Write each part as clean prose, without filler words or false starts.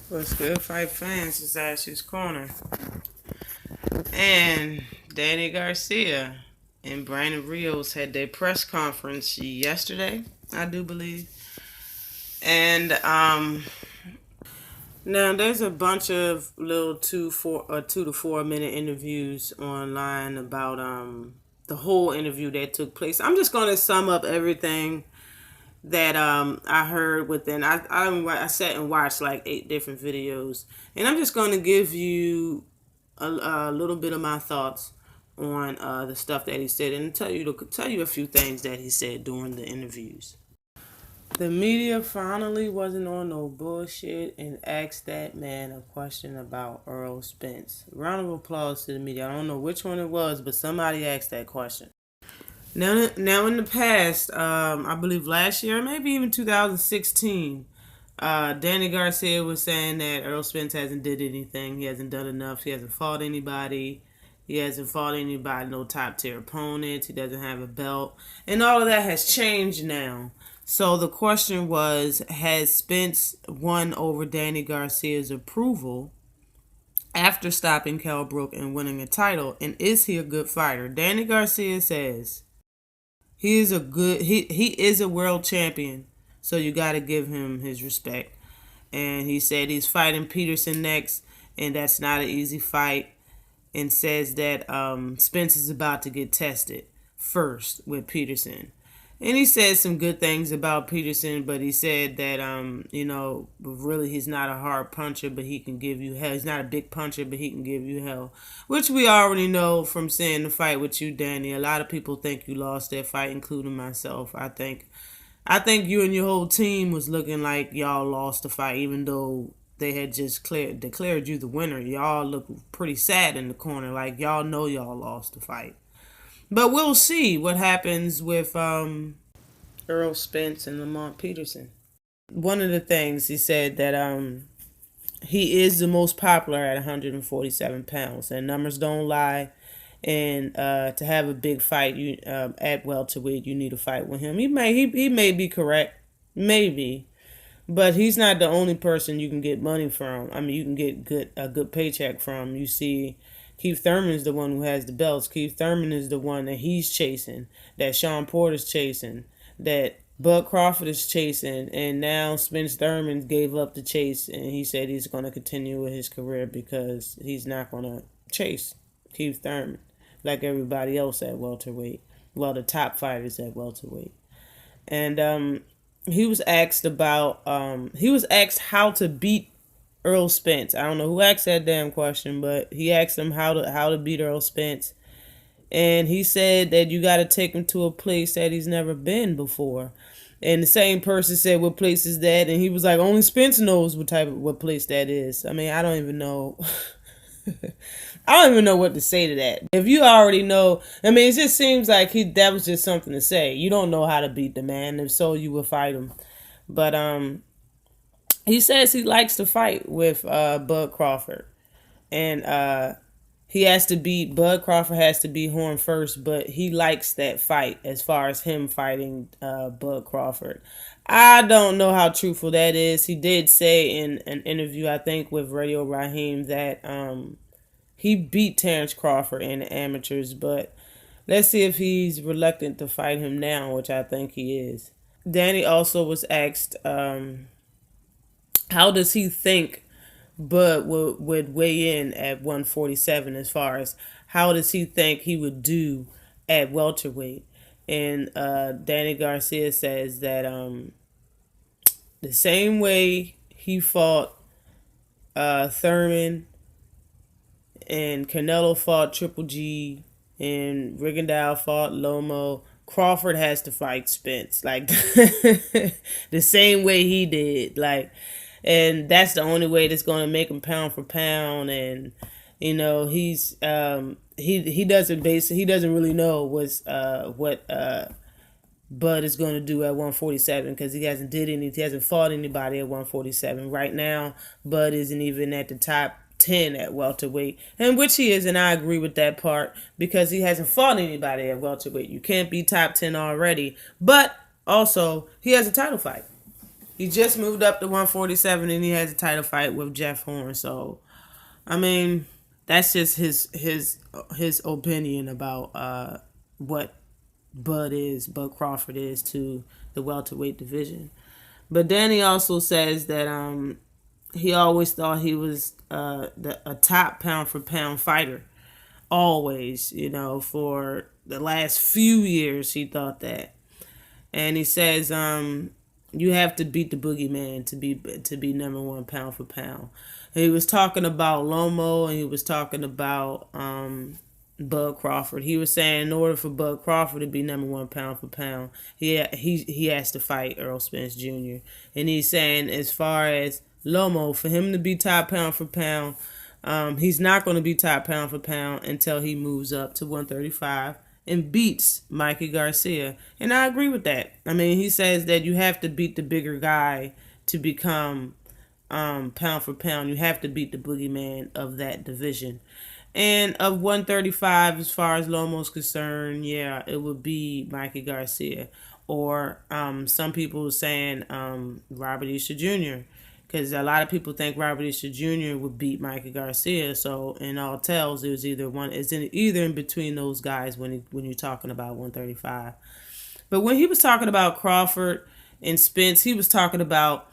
What's good, fight fans? It's Ashley's Corner. And Danny Garcia and Brandon Rios had their press conference yesterday, I do believe. And now there's a bunch of little 2 to 4 minute interviews online about the whole interview that took place. I'm just gonna sum up everything that I heard within. I sat and watched like 8 different videos, and I'm just going to give you a little bit of my thoughts on the stuff that he said, and tell you a few things that he said during the interviews. The media finally wasn't on no bullshit and asked that man a question about Errol Spence. Round of applause to the media. I don't know which one it was, but somebody asked that question. Now in the past, I believe last year, maybe even 2016, Danny Garcia was saying that Errol Spence hasn't did anything. He hasn't done enough. He hasn't fought anybody. He hasn't fought anybody, no top tier opponents. He doesn't have a belt. And all of that has changed now. So the question was, has Spence won over Danny Garcia's approval after stopping Kell Brook and winning a title? And is he a good fighter? Danny Garcia says he is a world champion, so you got to give him his respect. And he said he's fighting Peterson next, and that's not an easy fight. And says that Spence is about to get tested first with Peterson. And he said some good things about Peterson, but he said that, really he's not a hard puncher, but he can give you hell. He's not a big puncher, but he can give you hell. Which we already know from seeing the fight with you, Danny. A lot of people think you lost that fight, including myself. I think you and your whole team was looking like y'all lost the fight, even though they had just declared you the winner. Y'all look pretty sad in the corner, like y'all know y'all lost the fight. But we'll see what happens with Errol Spence and Lamont Peterson. One of the things he said that he is the most popular at 147 pounds, and numbers don't lie. And to have a big fight, at welterweight, you need to fight with him. He may be correct, maybe, but he's not the only person you can get money from. I mean, you can get a good paycheck from. You see, Keith Thurman is the one who has the belts. Keith Thurman is the one that he's chasing, that Sean Porter's chasing, that Bud Crawford is chasing, and now Spence Thurman gave up the chase, and he said he's going to continue with his career because he's not going to chase Keith Thurman like everybody else at welterweight. Well, the top fighters at welterweight. And he was asked how to beat Errol Spence. I don't know who asked that damn question, but he asked him how to beat Errol Spence. And he said that you got to take him to a place that he's never been before. And the same person said, what place is that? And he was like, only Spence knows what place that is. I mean, I don't even know. I don't even know what to say to that. If you already know, I mean, it just seems like that was just something to say. You don't know how to beat the man. If so, you would fight him. But he says he likes to fight with Bud Crawford. And Bud Crawford has to beat Horn first, but he likes that fight as far as him fighting Bud Crawford. I don't know how truthful that is. He did say in an interview, I think, with Radio Raheem that he beat Terrence Crawford in the amateurs, but let's see if he's reluctant to fight him now, which I think he is. Danny also was asked, how does he think Bud would weigh in at 147 as far as how does he think he would do at welterweight? And Danny Garcia says that the same way he fought Thurman and Canelo fought Triple G and Rigondeaux fought Lomo, Crawford has to fight Spence. Like, the same way he did. Like, and that's the only way that's going to make him pound for pound. And, you know, he's he doesn't really know what Bud is going to do at 147 because he hasn't fought anybody at 147 right now. Bud isn't even at the top 10 at welterweight, and which he is, and I agree with that part because he hasn't fought anybody at welterweight. You can't be top 10 already, but also he has a title fight. He just moved up to 147 and he has a title fight with Jeff Horn. So, I mean, that's just his opinion about what Bud Crawford is to the welterweight division. But Danny also says that he always thought he was a top pound for pound fighter. Always, for the last few years he thought that. And he says you have to beat the boogeyman to be number one pound for pound. He was talking about Lomo and he was talking about Bud Crawford. He was saying in order for Bud Crawford to be number one pound for pound, he has to fight Errol Spence Jr. And he's saying as far as Lomo, for him to be top pound for pound, he's not going to be top pound for pound until he moves up to 135 and beats Mikey Garcia. And I agree with that. I mean, he says that you have to beat the bigger guy to become pound for pound. You have to beat the boogeyman of that division. And of 135, as far as Lomo's concerned, yeah, it would be Mikey Garcia. Or some people saying Robert Easter Jr., because a lot of people think Robert Easter Jr. would beat Mikey Garcia. So in all tells, it was either in between those guys when you're talking about 135. But when he was talking about Crawford and Spence, he was talking about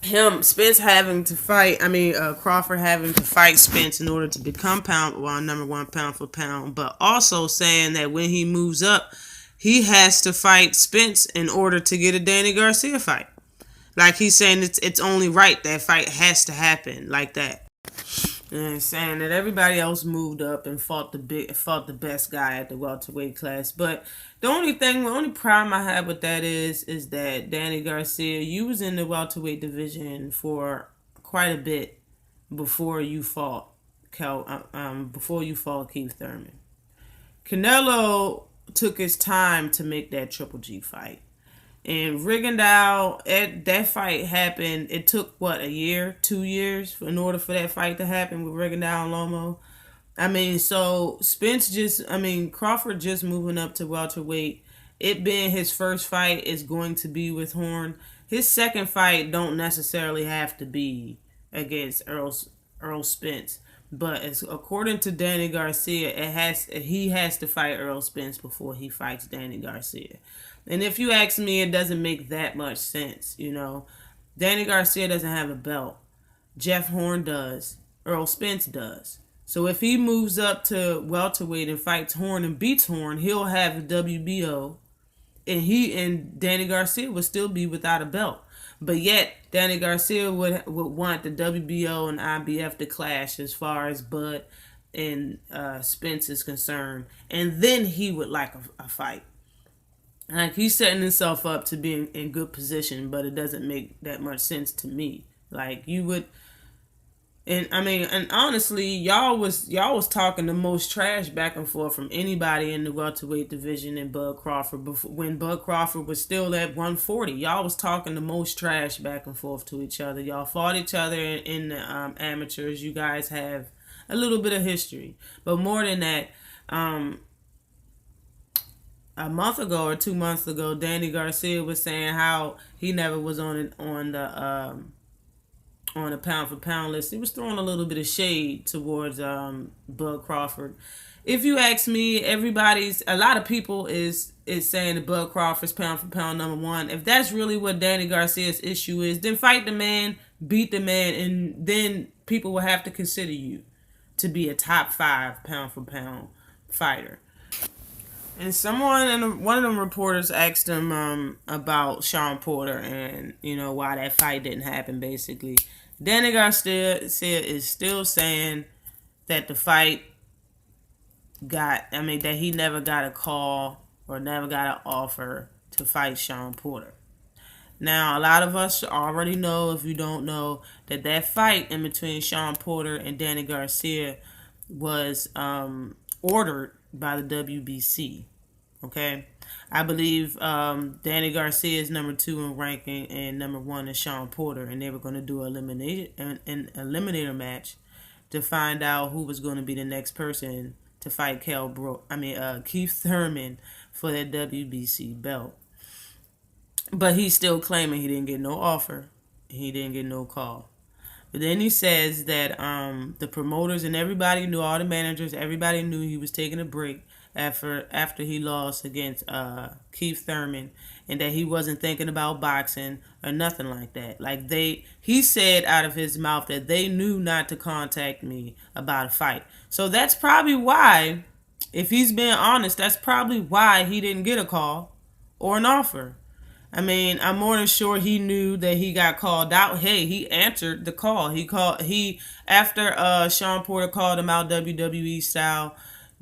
Spence having to fight. Crawford having to fight Spence in order to become number one pound for pound. But also saying that when he moves up, he has to fight Spence in order to get a Danny Garcia fight. Like he's saying it's only right that fight has to happen like that. And saying that everybody else moved up and fought the best guy at the welterweight class. But the only problem I have with that is that Danny Garcia, you was in the welterweight division for quite a bit before you fought Keith Thurman. Canelo took his time to make that Triple G fight. And Rigondeaux, that fight happened. It took, a year, 2 years in order for that fight to happen with Rigondeaux and Lomo. So Crawford just moving up to welterweight. It being his first fight is going to be with Horn. His second fight don't necessarily have to be against Errol Spence. But according to Danny Garcia, he has to fight Errol Spence before he fights Danny Garcia. And if you ask me, it doesn't make that much sense, Danny Garcia doesn't have a belt. Jeff Horn does. Errol Spence does. So if he moves up to welterweight and fights Horn and beats Horn, he'll have the WBO. And Danny Garcia would still be without a belt. But yet, Danny Garcia would want the WBO and IBF to clash as far as Bud and Spence is concerned. And then he would like a fight. Like, he's setting himself up to be in good position, but it doesn't make that much sense to me. Like, you would... And honestly, y'all was talking the most trash back and forth from anybody in the welterweight division in Bud Crawford when Bud Crawford was still at 140. Y'all was talking the most trash back and forth to each other. Y'all fought each other in the amateurs. You guys have a little bit of history, but more than that, a month ago or 2 months ago, Danny Garcia was saying how he never was on the pound for pound list. He was throwing a little bit of shade towards Bud Crawford. If you ask me, a lot of people is saying that Bud Crawford's pound for pound number one. If that's really what Danny Garcia's issue is, then fight the man, beat the man, and then people will have to consider you to be a top 5 pound for pound fighter. And one of them reporters asked him about Sean Porter and, why that fight didn't happen, basically. Danny Garcia is still saying that the fight that he never got a call or never got an offer to fight Sean Porter. Now, a lot of us already know, if you don't know, that fight in between Sean Porter and Danny Garcia was ordered by the WBC. Okay, I believe Danny Garcia is number 2 in ranking, and number 1 is Sean Porter, and they were going to do an eliminator match to find out who was going to be the next person to fight Keith Thurman for that WBC belt. But he's still claiming he didn't get no offer. He didn't get no call. But then he says that the promoters and everybody knew, all the managers, everybody knew he was taking a break after he lost against Keith Thurman, and that he wasn't thinking about boxing or nothing like that. Like he said out of his mouth that they knew not to contact me about a fight. So that's probably why, if he's being honest, that's probably why he didn't get a call or an offer. I mean, I'm more than sure he knew that he got called out. Hey, he answered the call. He after Sean Porter called him out WWE style.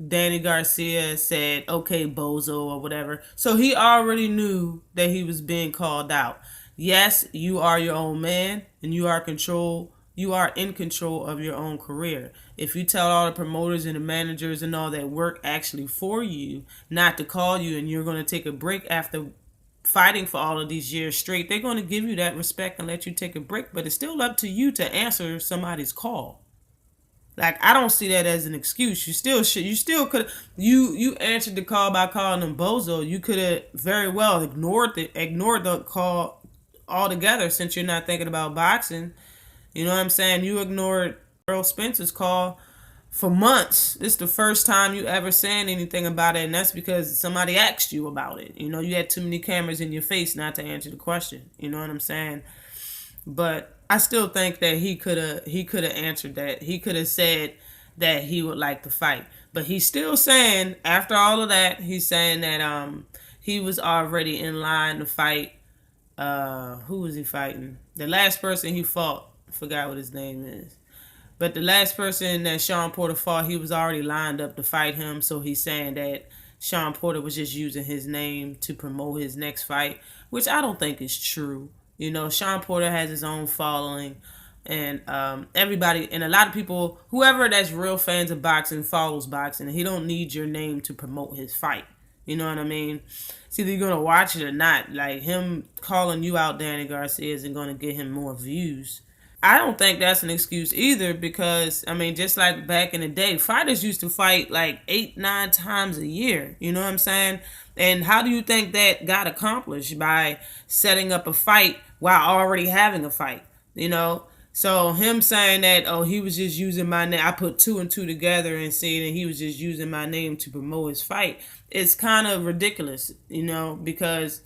Danny Garcia said, "Okay, bozo," or whatever. So he already knew that he was being called out. Yes, you are your own man, and you are in control of your own career. If you tell all the promoters and the managers and all that work actually for you not to call you, and you're going to take a break after fighting for all of these years straight, they're going to give you that respect and let you take a break. But it's still up to you to answer somebody's call. Like, I don't see that as an excuse. You still could. You answered the call by calling them bozo. You could have very well ignored the call altogether, since you're not thinking about boxing. You know what I'm saying? You ignored Errol Spence's call for months. This is the first time you ever saying anything about it, and that's because somebody asked you about it. You know, you had too many cameras in your face not to answer the question. You know what I'm saying? But I still think that he could have answered that. He could have said that he would like to fight. But he's still saying, after all of that, he's saying that he was already in line to fight. Who was he fighting? The last person he fought, I forgot what his name is. But the last person that Sean Porter fought, he was already lined up to fight him. So he's saying that Sean Porter was just using his name to promote his next fight, which I don't think is true. You know, Sean Porter has his own following, and everybody, and a lot of people, whoever that's real fans of boxing follows boxing, and he don't need your name to promote his fight. You know what I mean? It's either you're going to watch it or not. Like, him calling you out, Danny Garcia, isn't going to get him more views. I don't think that's an excuse either, because, I mean, just like back in the day, fighters used to fight like 8-9 times a year. You know what I'm saying? And how do you think that got accomplished? By setting up a fight while already having a fight, you know? So him saying that, oh, he was just using my name, I put 2 and 2 together and saying that he was just using my name to promote his fight, it's kind of ridiculous, you know, because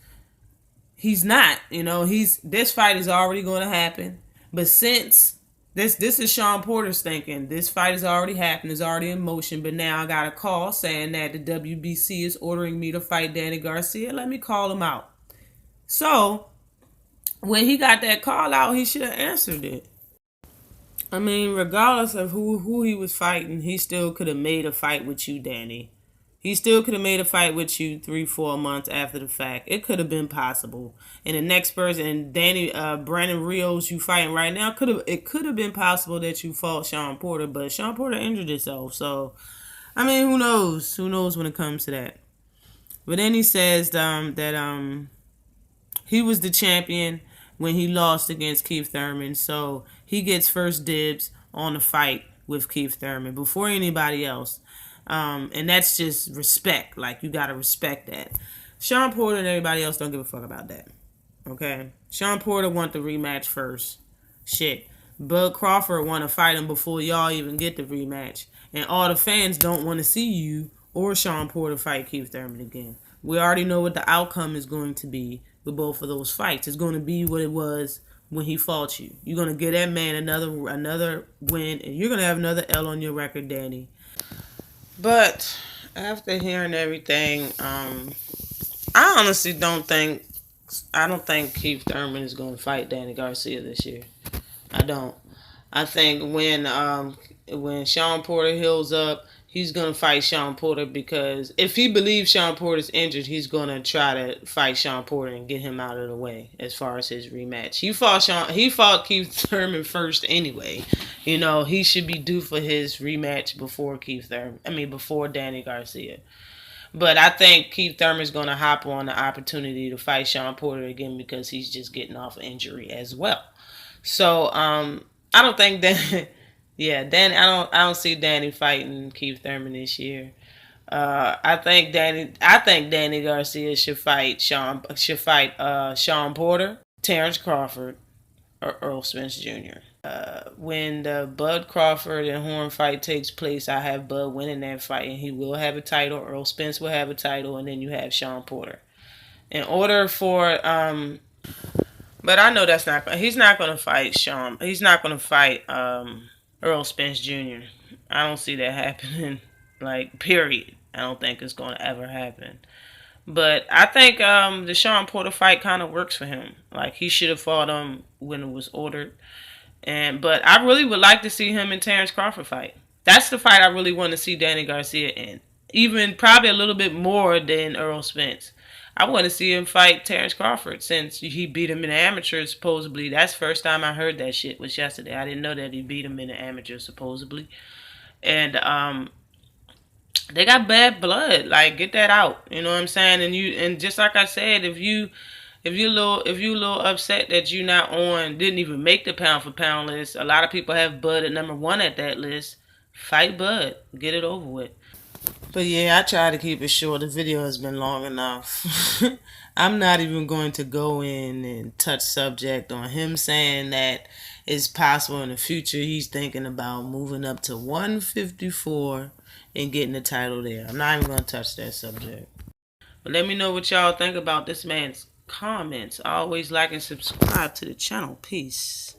he's not, you know, this fight is already going to happen. But since this is Sean Porter's thinking, this fight has already happened, is already in motion, but now I got a call saying that the WBC is ordering me to fight Danny Garcia. Let me call him out. So when he got that call out, he should have answered it. I mean, regardless of who he was fighting, he still could have made a fight with you, Danny. He still could have made a fight with you 3-4 months after the fact. It could have been possible. And the next person, Danny, Brandon Rios, you fighting right now, it could have been possible that you fought Sean Porter, but Sean Porter injured himself. So, I mean, who knows? Who knows when it comes to that? But then he says that he was the champion when he lost against Keith Thurman, so he gets first dibs on the fight with Keith Thurman before anybody else. And that's just respect. Like, you gotta respect that. Sean Porter and everybody else don't give a fuck about that. Okay? Sean Porter want the rematch first. Shit. Bud Crawford want to fight him before y'all even get the rematch. And all the fans don't want to see you or Sean Porter fight Keith Thurman again. We already know what the outcome is going to be with both of those fights. It's going to be what it was when he fought you. You're going to get that man another win, and you're going to have another L on your record, Danny. But after hearing everything, I honestly don't think Keith Thurman is going to fight Danny Garcia this year. I don't. I think when Sean Porter heals up, he's going to fight Sean Porter, because if he believes Sean Porter's injured, he's going to try to fight Sean Porter and get him out of the way as far as his rematch. He fought Keith Thurman first anyway. You know, he should be due for his rematch before Danny Garcia. But I think Keith Thurman's going to hop on the opportunity to fight Sean Porter again, because he's just getting off injury as well. So, I don't think that... Yeah, I don't see Danny fighting Keith Thurman this year. I think Danny Garcia should fight Sean Porter, Terrence Crawford, or Earl Spence Jr. When the Bud Crawford and Horn fight takes place, I have Bud winning that fight, and he will have a title. Earl Spence will have a title, and then you have Sean Porter. In order for but I know that's not. He's not going to fight Sean. He's not going to fight Earl Spence Jr. I don't see that happening. Like, period. I don't think it's going to ever happen. But I think the Sean Porter fight kind of works for him. Like, he should have fought him when it was ordered. But I really would like to see him and Terrence Crawford fight. That's the fight I really want to see Danny Garcia in. Even probably a little bit more than Earl Spence. I want to see him fight Terrence Crawford since he beat him in the amateurs, supposedly. That's the first time I heard that shit was yesterday. I didn't know that he beat him in the amateurs, supposedly. And they got bad blood. Like, get that out. You know what I'm saying? And just like I said, if you a little upset that you not didn't even make the pound for pound list. A lot of people have Bud at number 1 at that list. Fight Bud, get it over with. But yeah, I try to keep it short. The video has been long enough. I'm not even going to go in and touch subject on him saying that it's possible in the future he's thinking about moving up to 154 and getting the title there. I'm not even going to touch that subject. But let me know what y'all think about this man's comments. Always like and subscribe to the channel. Peace.